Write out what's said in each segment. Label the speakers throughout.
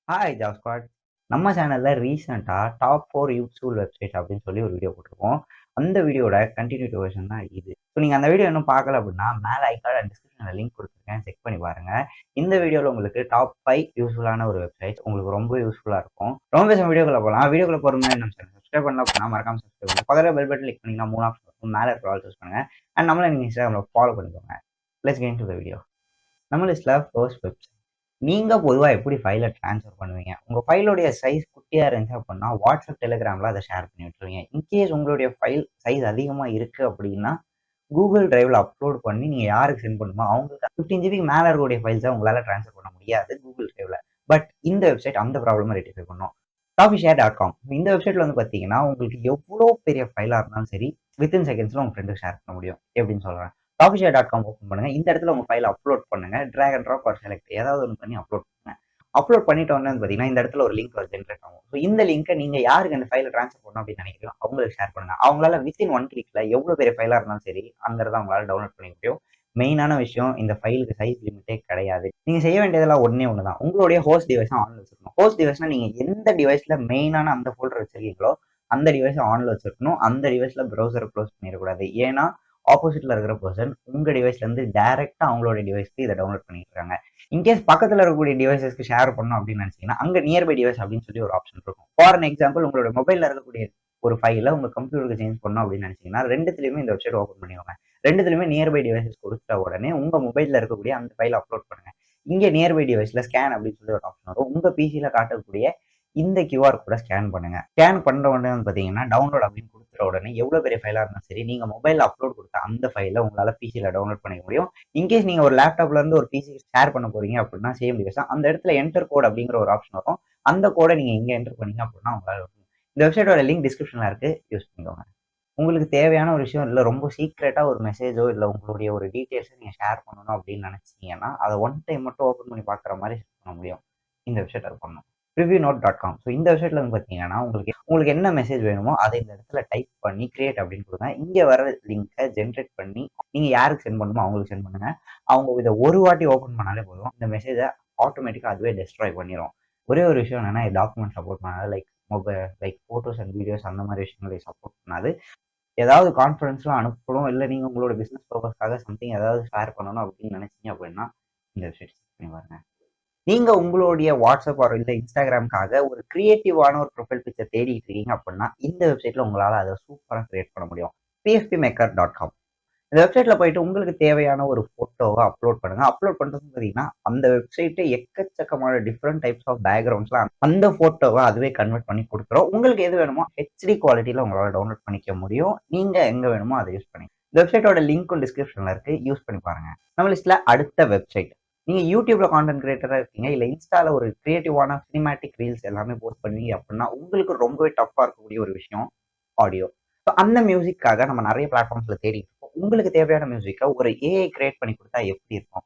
Speaker 1: Hi job squad. நம்ம சேனல்ல ரீசெண்டா டாப் 4 யூஸ்ஃபுல் வெப்சைட் அப்படின்னு சொல்லி ஒரு வீடியோ போட்டிருக்கோம். அந்த வீடியோட கன்டினியூட்டி வெர்ஷன் தான் இது. ஸோ நீங்க அந்த வீடியோ இன்னும் பார்க்கல அப்படின்னா மேல ஐகார்ட் அண்ட் டிஸ்கிரிப்ஷன்ல லிங்க் கொடுத்துருக்கேன். செக் பண்ணி பாருங்க. இந்த வீடியோல உங்களுக்கு டாப் 5 யூஸ்ஃபுல்லான ஒரு வெப்சைட் உங்களுக்கு ரொம்ப யூஸ்ஃபுல்லா இருக்கும். ரொம்ப பேச வீடியோக்குள்ள போகலாம். வீடியோக்குள்ள போற முன்னாடி நம்ம சேனல் சப்ஸ்கிரைப் பண்ணல அப்படின்னா மறக்காம சப்ஸ்கிரைப் பண்ணுங்க. பக்கத்துல பெல் பட்டன் கிளிக் பண்ணீங்கன்னா 3 ஆப்ஷன் இருக்கும். மேல இருக்கிற ஆல் சூஸ் பண்ணுங்க. அண்ட் நம்மள நீங்க இன்ஸ்டாகிராம்ல ஃபாலோ பண்ணிக்கோங்க. Let's get into the video. நம்ம லிஸ்ட்ல ஃபர்ஸ்ட் வெப்சைட். நீங்க பொதுவா எப்படி ஃபைல ட்ரான்ஸ்ஃபர் பண்ணுவீங்க? உங்க ஃபைலோடைய சைஸ் குட்டியா இருந்துச்சு அப்படின்னா, WhatsApp, Telegramல அத ஷேர் பண்ணி விட்டுருவீங்க. இன்கேஸ் உங்களுடைய ஃபைல் சைஸ் அதிகமா இருக்கு அப்படின்னா, Google Driveல அப்லோட் பண்ணி நீங்க யாருக்கு சென்ட் பண்ணணுமோ அவங்களுக்கு 15 ஜிபிக்கு மேல இருக்கக்கூடிய ஃபைல்ஸ உங்களால ட்ரான்ஸ்ஃபர் பண்ண முடியாது Google Driveல. பட் இந்த வெப்சைட் அந்த ப்ராப்ளம ரெக்டிஃபை பண்ணும். coffeeshare.com. இந்த வெப்சைட்ல வந்து பார்த்தீங்கன்னா, உங்களுக்கு எவ்வளோ பெரிய ஃபைலா இருந்தாலும் சரி, வித்தின் செகண்ட்ஸ்ல உங்க ஃப்ரெண்டுக்கு ஷேர் பண்ண முடியும். எப்படின்னு சொல்றேன். coffeeshare.com ஓப்பன் பண்ணுங்க. இந்த இடத்துல உங்க ஃபைல அப்லோட் பண்ணுங்க. Drag and drop or select ஏதாவது ஒண்ணு பண்ணி அப்லோட் பண்ணுங்க. அப்லோட் பண்ணிட்ட உடனே வந்து பார்த்தீங்கன்னா, இந்த இடத்துல ஒரு லிங்க் ஜென்ரேட் ஆகும். ஸோ இந்த லிங்க்க நீங்க யாருக்கு அந்த ஃபைல ட்ரான்ஸ்ஃபர் பண்ணணும் அப்படின்னு நினைக்கிறீங்களோ அவங்களுக்கு ஷேர் பண்ணுங்க. அவங்களால வித்தின் 1 கிளிக்ல எவ்வளோ பெரிய ஃபைலா இருந்தாலும் சரி, அங்க இருந்து அவங்களால டவுன்லோட் பண்ணிக்க முடியும். மெயினான விஷயம் இந்த ஃபைலுக்கு சைஸ் லிமிட்டே கிடையாது. நீங்க செய்ய வேண்டியதெல்லாம் ஒண்ணே ஒண்ணு தான். உங்களுடைய ஹோஸ்ட் டிவைஸ ஆன்ல வச்சிருக்கணும். ஹோஸ்ட் டிவைஸ்னா நீங்க எந்த டிவைஸ்ல மெயினான அந்த ஃபோல்டர் வச்சிருக்கீங்களோ அந்த டிவைஸ ஆன்ல வச்சிருக்கணும். அந்த டிவைஸ்ல பிரவுசர க்ளோஸ் பண்ணிடக்கூடாது. ஏன்னா ஆப்போசிட்ல இருக்கிற பர்சன் உங்க டிவைஸ்ல இருந்து டைரக்டா அவங்களோட டிவைஸ்க்கு இதை டவுன்லோட் பண்ணிட்டு இருக்காங்க. இன்கேஸ் பக்கத்துல இருக்கக்கூடிய டிவைசஸ்க்கு ஷேர் பண்ணணும் அப்படின்னு நினைச்சீங்கன்னா அங்க நியர்பை டிவைஸ் அப்படின்னு சொல்லி ஒரு ஆப்ஷன் இருக்கும். ஃபார் அன் எக்ஸாம்பிள் உங்களோட மொபைல்ல இருக்கக்கூடிய ஒரு ஃபைல உங்க கம்ப்யூட்டருக்கு சேஞ்ச் பண்ணணும் அப்படின்னு நினைச்சீங்கன்னா ரெண்டுத்துலயுமே இந்த வெப்சைட் ஓப்பன் பண்ணிக்கோங்க. ரெண்டுத்துலயுமே நியர்பை டிவைசஸ் கொடுத்த உடனே உங்க மொபைல்ல இருக்கக்கூடிய அந்த ஃபைல் அப்லோட் பண்ணுங்க. இங்க நியர்பை டிவைஸ்ல ஸ்கேன் அப்படின்னு சொல்லி ஒரு ஆப்ஷன் வரும். உங்க பிசில காட்டக்கூடிய இந்த QR கூட ஸ்கேன் பண்ணுங்க. ஸ்கேன் பண்ற உடனே வந்து பாத்தீங்கன்னா டவுன்லோட் அப்படின்னு கொடுத்துற உடனே எவ்வளவு பெரிய ஃபைலா இருந்தாலும் சரி நீங்க மொபைல்ல அப்லோட் கொடுத்த அந்த ஃபைல உங்களால பிசில டவுன்லோட் பண்ணிக்க முடியும். இன்கேஸ் நீங்க ஒரு லேப்டாப்ல இருந்து ஒரு பிசி ஷேர் பண்ண போறீங்க அப்படின்னா சேம் டிவைஸ் தான். அந்த இடத்துல என்டர் கோட் அப்படிங்கிற ஒரு ஆப்ஷன் வரும். அந்த கோடை நீங்க இங்க என்டர் பண்ணீங்க அப்படின்னா உங்களால இந்த வெப்சைட்டோட லிங்க் டிஸ்கிரிப்ஷன்ல இருக்கு. யூஸ் பண்ணிக்கோங்க. உங்களுக்கு தேவையான ஒரு விஷயம் இல்ல ரொம்ப சீக்ரெட்டா ஒரு மெசேஜோ இல்ல உங்களுடைய ஒரு டீடைல்ஸை நீங்க ஷேர் பண்ணணும் அப்படின்னு நினைச்சீங்கன்னா அதை ஒன் டைம் மட்டும் ஓப்பன் பண்ணி பாக்குற மாதிரி பண்ண முடியும். இந்த வெப்சைட் அது பண்ணணும். reviewnote.com. ஸோ இந்த வெப்சைட்ல வந்து பாத்தீங்கன்னா உங்களுக்கு உங்களுக்கு என்ன மெசேஜ் வேணுமோ அதை இந்த இடத்துல டைப் பண்ணி கிரியேட் அப்படின்னு கொடுங்க. இங்க வர லிங்கை ஜென்ரேட் பண்ணி நீங்க யாருக்கு சென்ட் பண்ணணுமோ அவங்களுக்கு சென்ட் பண்ணுங்க. அவங்க இதை ஒரு வாட்டி ஓப்பன் பண்ணாலே போதும் இந்த மெசேஜை ஆட்டோமேட்டிக்கா அதுவே டெஸ்ட்ராய் பண்ணிடும். ஒரே ஒரு விஷயம் என்னன்னா டாக்குமெண்ட் சப்போர்ட் பண்ணாது. லைக் போட்டோஸ் அண்ட் வீடியோஸ் அந்த மாதிரி விஷயங்களை சப்போர்ட் பண்ணாது. ஏதாவது கான்ஃபரன்ஸ்லாம் அனுப்பணும் இல்ல நீங்க உங்களோட பிசினஸ் பர்பஸ்க்காக சம்திங் ஏதாவது ஷேர் பண்ணணும் அப்படின்னு நினைச்சீங்க அப்படின்னா இந்த வெப்சைட் செக் பண்ணி பாருங்க. நீங்க உங்களுடைய வாட்ஸ்அப் ஆர் இல்ல இன்ஸ்டாகிராமுக்காக ஒரு கிரியேட்டிவான ஒரு ப்ரொஃபைல் பிக்சர் தேடிட்டு இருக்கீங்க அப்படின்னா இந்த வெப்சைட்ல உங்களால அதை சூப்பரா கிரியேட் பண்ண முடியும். phpmaker.com. இந்த வெப்சைட்ல போயிட்டு உங்களுக்கு தேவையான ஒரு போட்டோவை அப்லோட் பண்ணுங்க. அப்லோட் பண்றது பார்த்தீங்கன்னா அந்த வெப்சைட்டே எக்கச்சக்கமான டிஃப்ரெண்ட் டைப்ஸ் ஆஃப் பேக்ரவுண்ட்ஸ்லாம் அந்த போட்டோவை அதுவே கன்வெர்ட் பண்ணி கொடுத்துரும். உங்களுக்கு எது வேணுமோ ஹெச்டி குவாலிட்டியில உங்களால டவுன்லோட் பண்ணிக்க முடியும். நீங்க எங்க வேணுமோ அதை யூஸ் பண்ணி இந்த வெப்சைட்டோட லிங்க்கும் டிஸ்கிரிப்ஷன்ல இருக்கு. யூஸ் பண்ணி பாருங்க. நம்ம லிஸ்ட்ல அடுத்த வெப்சைட். நீங்க யூடியூப்ல கான்டென்ட் கிரியேட்டரா இருக்கீங்க இல்ல இன்ஸ்டால ஒரு கிரியேட்டிவான சினிமேட்டிக் ரீல்ஸ் எல்லாமே போஸ்ட் பண்ணுவீங்க அப்படின்னா உங்களுக்கு ரொம்பவே டஃப்பா இருக்கக்கூடிய ஒரு விஷயம் ஆடியோ. அந்த மியூசிக்காக நம்ம நிறைய பிளாட்ஃபார்ம்ஸ்ல தேடி உங்களுக்கு தேவையான மியூசிக்கை ஒரு ஏஐ கிரியேட் பண்ணி கொடுத்தா எப்படி இருக்கும்?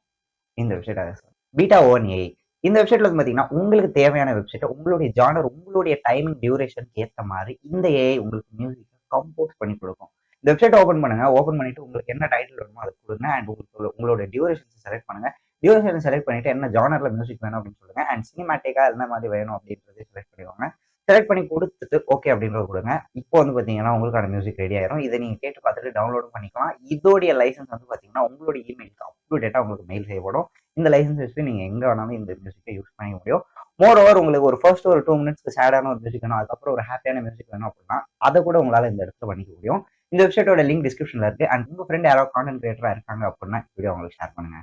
Speaker 1: இந்த வெப்சைட் அதை பீட்டா ஓன் ஏஐ. இந்த வெப்சைட்ல வந்து பாத்தீங்கன்னா உங்களுக்கு தேவையான வெப்சைட்டை உங்களுடைய ஜானர் உங்களுடைய டைமிங் டியூரேஷனுக்கு ஏற்ற மாதிரி இந்த ஏஐ உங்களுக்கு மியூசிக்கை கம்போஸ் பண்ணி கொடுக்கும். இந்த வெப்சைட் ஓப்பன் பண்ணுங்க. ஓப்பன் பண்ணிட்டு உங்களுக்கு என்ன டைட்டில் வேணுமோ அதை கொடுங்க. அண்ட் உங்களோட டியூரேஷன் செலக்ட் பண்ணுங்க. டியூரேஷன் செலக்ட் பண்ணிட்டு என்ன ஜானர்ல மியூசிக் வேணும் அப்படின்னு சொல்லுங்க. அண்ட் சினிமேட்டிக்கா என்ன மாதிரி வேணும் அப்படின்றத செலக்ட் பண்ணிக்கோங்க. செலக்ட் பண்ணி கொடுத்துட்டு ஓகே அப்படின்றத கொடுங்க. இப்போ வந்து பாத்தீங்கன்னா உங்களுக்கான மியூசிக் ரெடி ஆயிரும். இதை நீங்க கேட்டு பார்த்துட்டு டவுன்லோடும் பண்ணிக்கலாம். இதோடைய லைசன்ஸ் வந்து பாத்தீங்கன்னா உங்களுடைய இமெயிலுக்கு அப் டு டேட்டா உங்களுக்கு மெயில் செய்யப்படும். இந்த லைசன்ஸ் வச்சு நீங்க எங்க வேணாலும் இந்த மியூசிக்கை யூஸ் பண்ணிக்க முடியும். மோர் ஓவர் உங்களுக்கு ஒரு ஃபர்ஸ்ட் ஒரு 2 மினிட்ஸ்க்கு சேடான ஒரு மியூசிக் வேணும், அதுக்கப்புறம் ஒரு ஹாப்பியான மியூசிக் வேணும் அப்படின்னா அதை கூட உங்களால இந்த இடத்துல பண்ணிக்க முடியும். இந்த வெப்சைட்டோட லிங்க் டிஸ்கிரிப்ஷன்ல இருக்கு. அண்ட் உங்க ஃப்ரெண்ட் யாராவது கான்டென்ட் கிரியேட்டரா இருக்காங்க அப்படின்னா வீடியோ உங்களுக்கு ஷேர் பண்ணுங்க.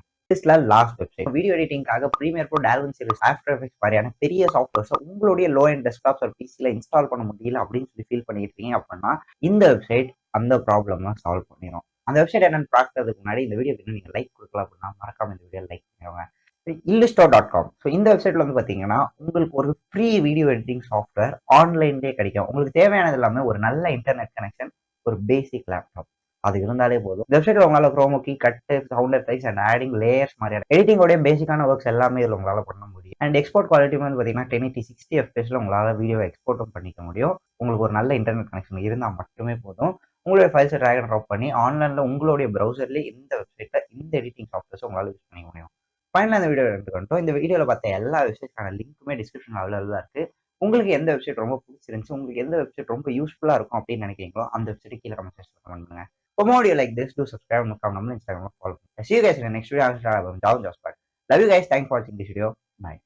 Speaker 1: Last website. வீடியோ எடிட்டிங்காக பிரீமியர் ப்ரோ, டால்வின் சீரிஸ், ஆஃப்டர் எஃபெக்ட்ஸ் மாதிரியான பெரிய சாஃப்ட்வேர்ஸ் உங்களுடைய லோ அண்ட் டெஸ்க்டாப்ஸ் ஒரு பிசில இன்ஸ்டால் பண்ண முடியல அப்படின்னு சொல்லி ஃபீல் பண்ணிட்டு இருக்கீங்க அப்படின்னா இந்த வெப்சைட் அந்த ப்ராப்ளம் சால்வ் பண்ணிடும். அந்த வெப்சைட் என்னன்னு பார்க்கறதுக்கு முன்னாடி இந்த வீடியோ நீங்க லைக் கொடுக்கலாம் அப்படின்னா மறக்காம இந்த வீடியோ லைக் பண்ணிடுவாங்க. illustrator.com. ஸோ இந்த வெப்சைட்ல வந்து பாத்தீங்கன்னா உங்களுக்கு ஒரு ஃப்ரீ வீடியோ எடிட்டிங் சாஃப்ட்வேர் ஆன்லைன்லேயே கிடைக்கும். உங்களுக்கு தேவையானது எல்லாமே ஒரு நல்ல இன்டர்நெட் கனெக்ஷன், ஒரு பேசிக் லேப்டாப் அது இருந்தாலே போதும். வெப்சைட்ல உங்களால chroma key, cut, sound effects and adding layers மாதிரியான எடிட்டிங்கோட பேசிக்கான ஒர்க்ஸ் எல்லாமே இதில் உங்களால பண்ண முடியும். அண்ட் எக்ஸ்போர்ட் குவாலிட்டி வந்து பாத்தீங்கன்னா 1080 60 எஃப்பிஎஸ்ல உங்களால வீடியோ எக்ஸ்போர்ட்டும் பண்ணிக்க முடியும். உங்களுக்கு ஒரு நல்ல இன்டர்நெட் கனெக்ஷன் இருந்தால் மட்டுமே போதும். உங்களுடைய ஃபைல்ஸை ட்ராக் அண்ட் ட்ராப் பண்ணி ஆன்லைன்ல உங்களுடைய ப்ரௌசர்லேயே இந்த வெப்சைட்ல இந்த எடிட்டிங் சாஃப்ட்வேர்ஸ் உங்களால யூஸ் பண்ணிக்க முடியும். ஃபைனலாக இந்த வீடியோ எடுத்துக்கிட்டோம். இந்த வீடியோவில் பார்த்த எல்லா வெப்சைட்ஸான லிங்க்குமே டிஸ்கிரிப்ஷன் அவைலபிளாக இருக்குது. உங்களுக்கு எந்த வெப்சைட் ரொம்ப பிடிச்சிருந்துச்சு, உங்களுக்கு எந்த வெப்சைட் ரொம்ப யூஸ்ஃபுல்லாக இருக்கும் அப்படின்னு நினைக்கிறீங்களோ அந்த வெப்சைட் கீழே கமெண்ட் செக்ஷனில் கமெண்ட் பண்ணுங்க. For more video like this, do subscribe and comment on Instagram. Follow me. See you guys in the next video. I'll start. Love you guys. Thanks for watching this video. Bye.